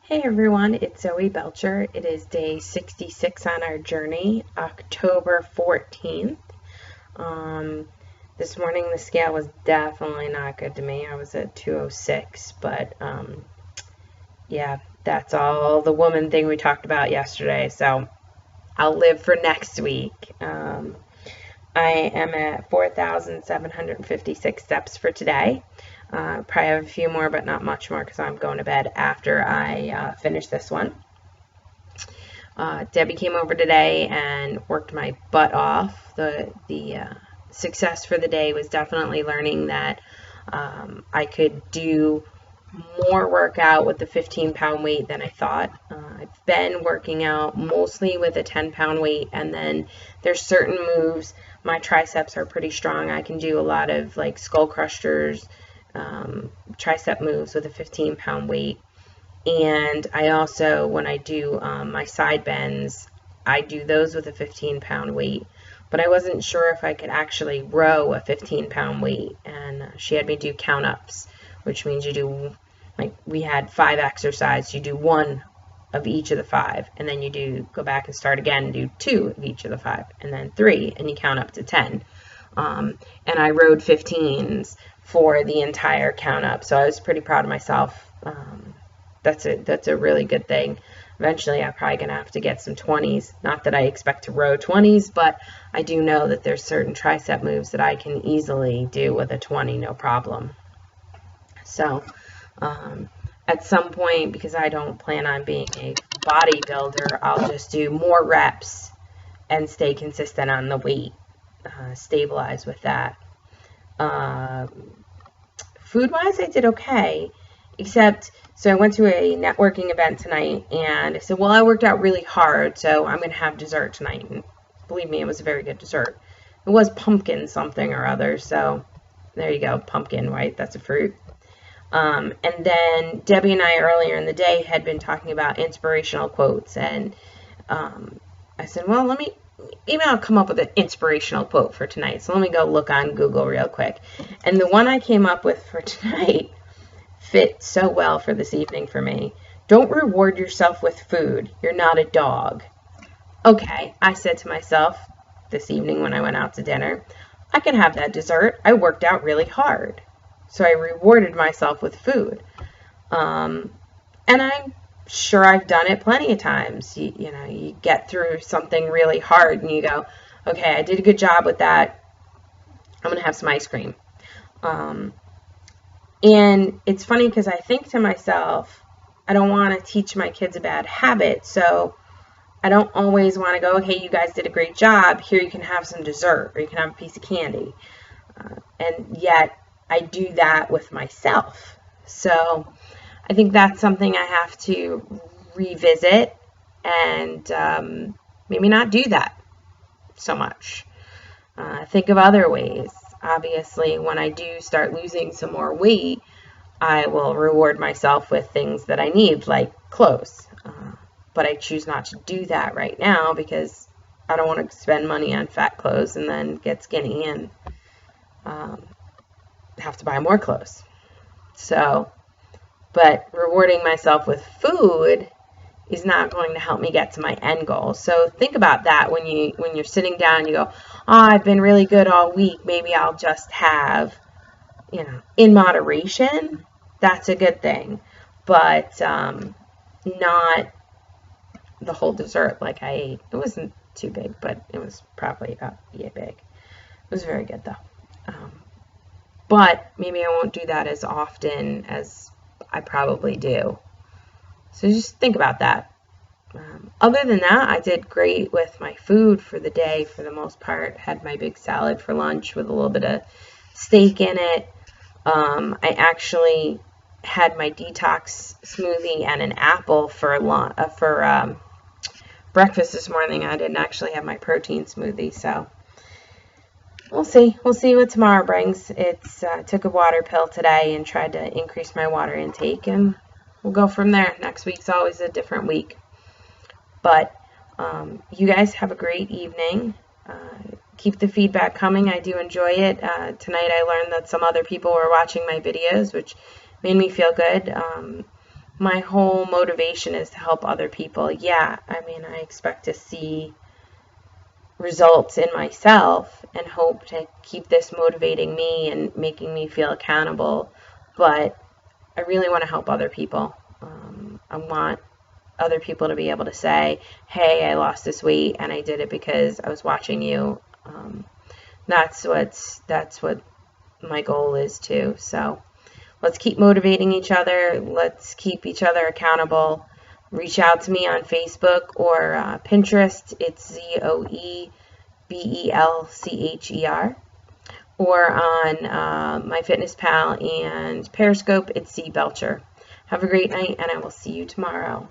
Hey everyone, it's Zoe Belcher. It is day 66 on our journey, October 14th. Um, this morning the scale was definitely not good to me. I was at 206, but yeah, that's all the woman thing we talked about yesterday, so I'll live for next week. I am at 4,756 steps for today. Probably have a few more, but not much more because I'm going to bed after I finish this one. Debbie came over today and worked my butt off. The success for the day was definitely learning that I could do more workout with the 15-pound weight than I thought. I've been working out mostly with a 10-pound weight, and then there's certain moves. My triceps are pretty strong. I can do a lot of like skull crushers, tricep moves with a 15-pound weight. And I also, when I do my side bends, I do those with a 15-pound weight. But I wasn't sure if I could actually row a 15-pound weight. And she had me do count-ups, which means you do, like, we had 5 exercises. You do 1 of each of the 5, and then you go back and start again and do 2 of each of the 5, and then 3, and you count up to 10. And I rowed 15s for the entire count-up, so I was pretty proud of myself. That's a really good thing. Eventually, I'm probably going to have to get some 20s. Not that I expect to row 20s, but I do know that there's certain tricep moves that I can easily do with a 20, no problem. So, at some point, because I don't plan on being a bodybuilder, I'll just do more reps and stay consistent on the weight, stabilize with that. Food-wise, I did okay, except, so I went to a networking event tonight, and I said, well, I worked out really hard, so I'm going to have dessert tonight. And believe me, it was a very good dessert. It was pumpkin something or other, so there you go, pumpkin, right? That's a fruit. And then Debbie and I earlier in the day had been talking about inspirational quotes, and I said, well, maybe I'll come up with an inspirational quote for tonight. So let me go look on Google real quick. And the one I came up with for tonight fit so well for this evening for me. Don't reward yourself with food. You're not a dog. Okay, I said to myself this evening when I went out to dinner, I can have that dessert. I worked out really hard. So I rewarded myself with food. And I'm sure I've done it plenty of times. You get through something really hard and you go, okay, I did a good job with that. I'm going to have some ice cream. And it's funny because I think to myself, I don't want to teach my kids a bad habit. So I don't always want to go, okay, you guys did a great job. Here you can have some dessert or you can have a piece of candy. And yet I do that with myself. So I think that's something I have to revisit and maybe not do that so much. Think of other ways. Obviously, when I do start losing some more weight, I will reward myself with things that I need, like clothes. But I choose not to do that right now because I don't want to spend money on fat clothes and then get skinny and have to buy more clothes. So, but rewarding myself with food is not going to help me get to my end goal. So think about that when you're sitting down and you go, oh, I've been really good all week. Maybe I'll just have, in moderation. That's a good thing, but not the whole dessert like I ate. It wasn't too big, but it was probably about big. It was very good though. But maybe I won't do that as often as I probably do. So just think about that. Other than that, I did great with my food for the day for the most part. Had my big salad for lunch with a little bit of steak in it. I actually had my detox smoothie and an apple for breakfast this morning. I didn't actually have my protein smoothie, so we'll see. We'll see what tomorrow brings. Took a water pill today and tried to increase my water intake, and we'll go from there. Next week's always a different week. But you guys have a great evening. Keep the feedback coming. I do enjoy it. Tonight I learned that some other people were watching my videos, which made me feel good. my whole motivation is to help other people. Yeah, I mean, I expect to see results in myself and hope to keep this motivating me and making me feel accountable, but I really want to help other people. I want other people to be able to say, hey, I lost this weight and I did it because I was watching you. That's what my goal is too. So let's keep motivating each other. Let's keep each other accountable. Reach out to me on Facebook or Pinterest. It's ZoeBelcher. Or on MyFitnessPal and Periscope, it's Z Belcher. Have a great night, and I will see you tomorrow.